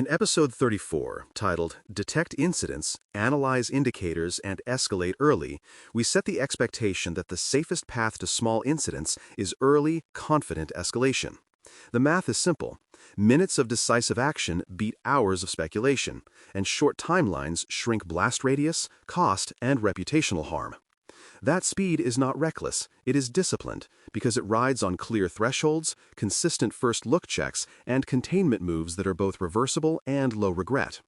In episode 34, titled Detect Incidents, Analyze Indicators, and Escalate Early, we set the expectation that the safest path to small incidents is early, confident escalation. The math is simple. Minutes of decisive action beat hours of speculation, and short timelines shrink blast radius, cost, and reputational harm. That speed is not reckless, it is disciplined, because it rides on clear thresholds, consistent first-look checks, and containment moves that are both reversible and low regret.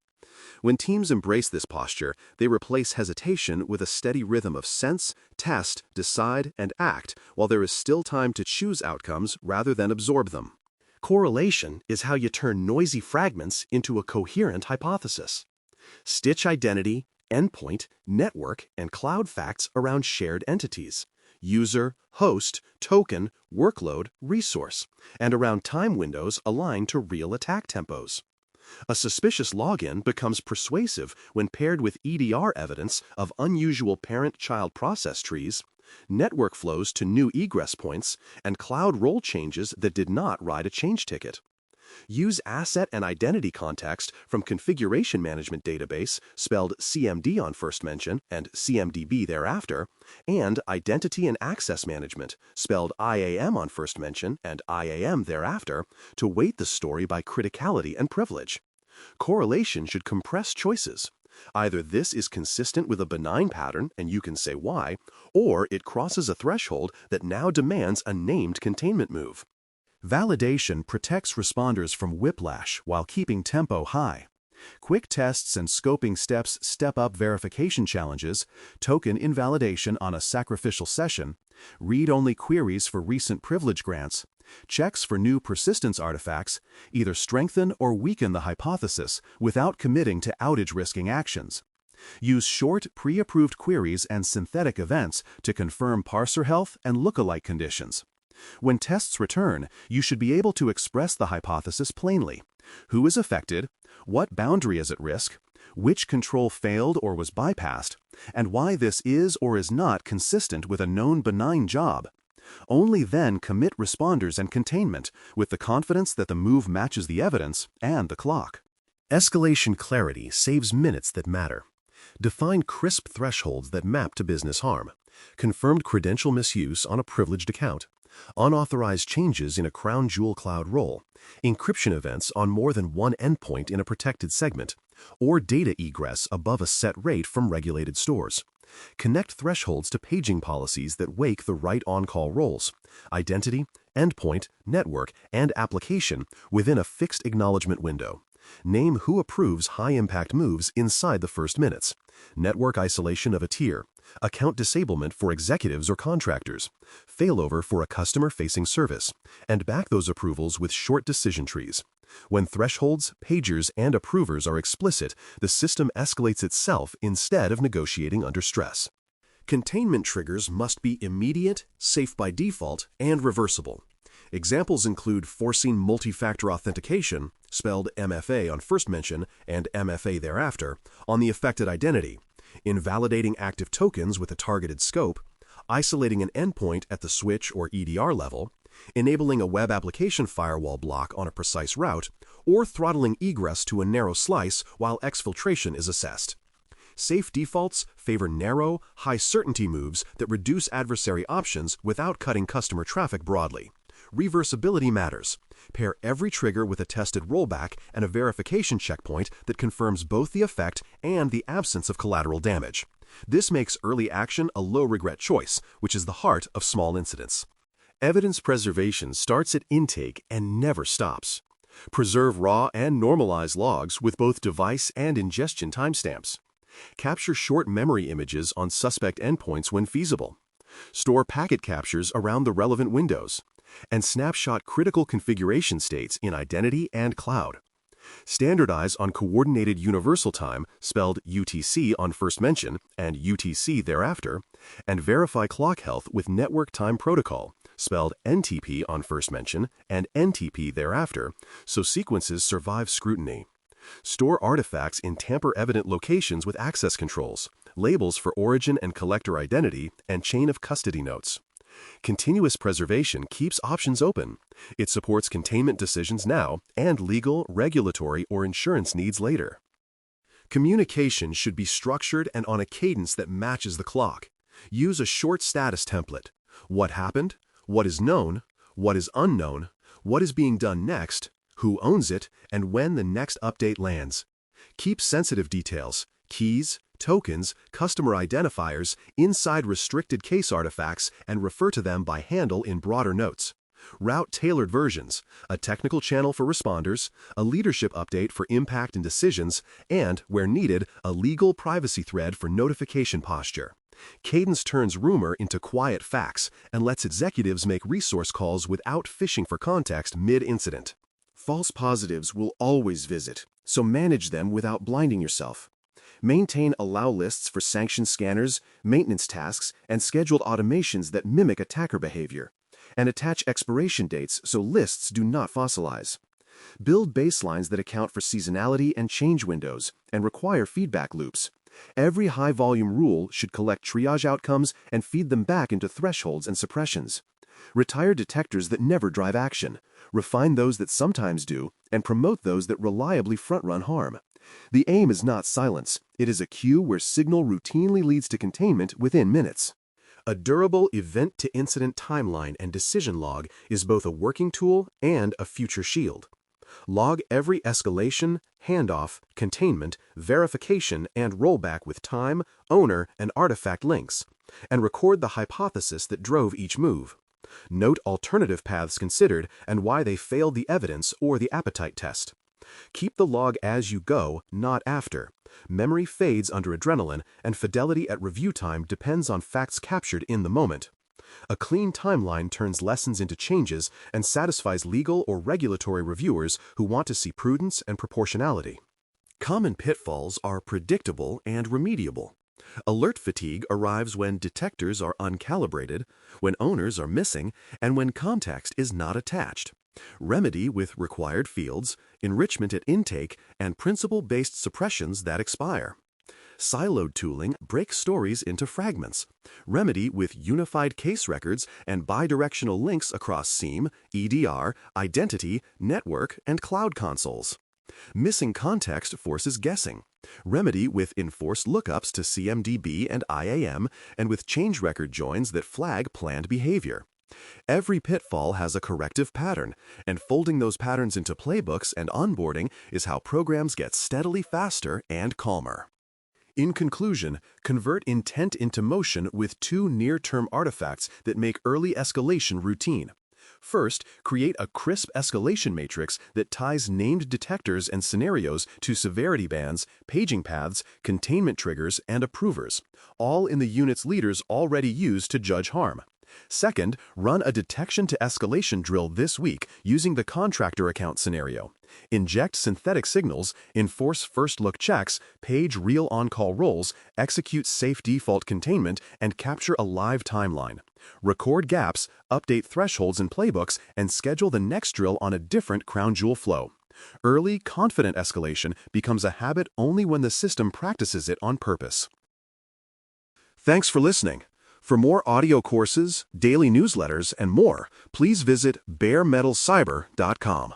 When teams embrace this posture, they replace hesitation with a steady rhythm of sense, test, decide, and act, while there is still time to choose outcomes rather than absorb them. Correlation is how you turn noisy fragments into a coherent hypothesis. Stitch identity, endpoint, network, and cloud facts around shared entities, user, host, token, workload, resource, and around time windows aligned to real attack tempos. A suspicious login becomes persuasive when paired with EDR evidence of unusual parent-child process trees, network flows to new egress points, and cloud role changes that did not ride a change ticket. Use asset and identity context from configuration management database, spelled CMD on first mention and CMDB thereafter, and identity and access management, spelled IAM on first mention and IAM thereafter, to weight the story by criticality and privilege. Correlation should compress choices. Either this is consistent with a benign pattern, and you can say why, or it crosses a threshold that now demands a named containment move. Validation protects responders from whiplash while keeping tempo high. Quick tests and scoping steps step up verification challenges, token invalidation on a sacrificial session, read-only queries for recent privilege grants, checks for new persistence artifacts, either strengthen or weaken the hypothesis without committing to outage-risking actions. Use short, pre-approved queries and synthetic events to confirm parser health and lookalike conditions. When tests return, you should be able to express the hypothesis plainly. Who is affected? What boundary is at risk? Which control failed or was bypassed? And why this is or is not consistent with a known benign job. Only then commit responders and containment with the confidence that the move matches the evidence and the clock. Escalation clarity saves minutes that matter. Define crisp thresholds that map to business harm. Confirmed credential misuse on a privileged account. Unauthorized changes in a crown jewel cloud role, encryption events on more than one endpoint in a protected segment, or data egress above a set rate from regulated stores. Connect thresholds to paging policies that wake the right on-call roles, identity, endpoint, network, and application within a fixed acknowledgement window. Name who approves high-impact moves inside the first minutes. Network isolation of a tier. Account disablement for executives or contractors. Failover for a customer-facing service. And back those approvals with short decision trees. When thresholds, pagers, and approvers are explicit, the system escalates itself instead of negotiating under stress. Containment triggers must be immediate, safe by default, and reversible. Examples include forcing multi-factor authentication, spelled MFA on first mention and MFA thereafter, on the affected identity, invalidating active tokens with a targeted scope, isolating an endpoint at the switch or EDR level, enabling a web application firewall block on a precise route, or throttling egress to a narrow slice while exfiltration is assessed. Safe defaults favor narrow, high-certainty moves that reduce adversary options without cutting customer traffic broadly. Reversibility matters. Pair every trigger with a tested rollback and a verification checkpoint that confirms both the effect and the absence of collateral damage. This makes early action a low-regret choice, which is the heart of small incidents. Evidence preservation starts at intake and never stops. Preserve raw and normalize logs with both device and ingestion timestamps. Capture short memory images on suspect endpoints when feasible. Store packet captures around the relevant windows. And snapshot critical configuration states in identity and cloud. Standardize on coordinated universal time, spelled UTC on first mention and UTC thereafter, and verify clock health with network time protocol, spelled NTP on first mention and NTP thereafter, so sequences survive scrutiny. Store artifacts in tamper-evident locations with access controls, labels for origin and collector identity, and chain of custody notes. Continuous preservation keeps options open. It supports containment decisions now and legal, regulatory, or insurance needs later. Communication should be structured and on a cadence that matches the clock. Use a short status template. What happened? What is known? What is unknown? What is being done next? Who owns it? And when the next update lands. Keep sensitive details, keys, tokens, customer identifiers, inside restricted case artifacts, and refer to them by handle in broader notes. Route tailored versions, a technical channel for responders, a leadership update for impact and decisions, and, where needed, a legal privacy thread for notification posture. Cadence turns rumor into quiet facts and lets executives make resource calls without fishing for context mid-incident. False positives will always visit, so manage them without blinding yourself. Maintain allow lists for sanction scanners, maintenance tasks, and scheduled automations that mimic attacker behavior. And attach expiration dates so lists do not fossilize. Build baselines that account for seasonality and change windows and require feedback loops. Every high-volume rule should collect triage outcomes and feed them back into thresholds and suppressions. Retire detectors that never drive action, refine those that sometimes do, and promote those that reliably front-run harm. The aim is not silence. It is a queue where signal routinely leads to containment within minutes. A durable event-to-incident timeline and decision log is both a working tool and a future shield. Log every escalation, handoff, containment, verification, and rollback with time, owner, and artifact links, and record the hypothesis that drove each move. Note alternative paths considered and why they failed the evidence or the appetite test. Keep the log as you go, not after. Memory fades under adrenaline, and fidelity at review time depends on facts captured in the moment. A clean timeline turns lessons into changes and satisfies legal or regulatory reviewers who want to see prudence and proportionality. Common pitfalls are predictable and remediable. Alert fatigue arrives when detectors are uncalibrated, when owners are missing, and when context is not attached. Remedy with required fields, enrichment at intake, and principle-based suppressions that expire. Siloed tooling breaks stories into fragments. Remedy with unified case records and bidirectional links across SIEM, EDR, identity, network, and cloud consoles. Missing context forces guessing. Remedy with enforced lookups to CMDB and IAM, and with change record joins that flag planned behavior. Every pitfall has a corrective pattern, and folding those patterns into playbooks and onboarding is how programs get steadily faster and calmer. In conclusion, convert intent into motion with two near-term artifacts that make early escalation routine. First, create a crisp escalation matrix that ties named detectors and scenarios to severity bands, paging paths, containment triggers, and approvers, all in the unit's leaders already used to judge harm. Second, run a detection to escalation drill this week using the contractor account scenario. Inject synthetic signals, enforce first-look checks, page real on-call roles, execute safe default containment, and capture a live timeline. Record gaps, update thresholds and playbooks, and schedule the next drill on a different crown jewel flow. Early, confident escalation becomes a habit only when the system practices it on purpose. Thanks for listening. For more audio courses, daily newsletters, and more, please visit baremetalcyber.com.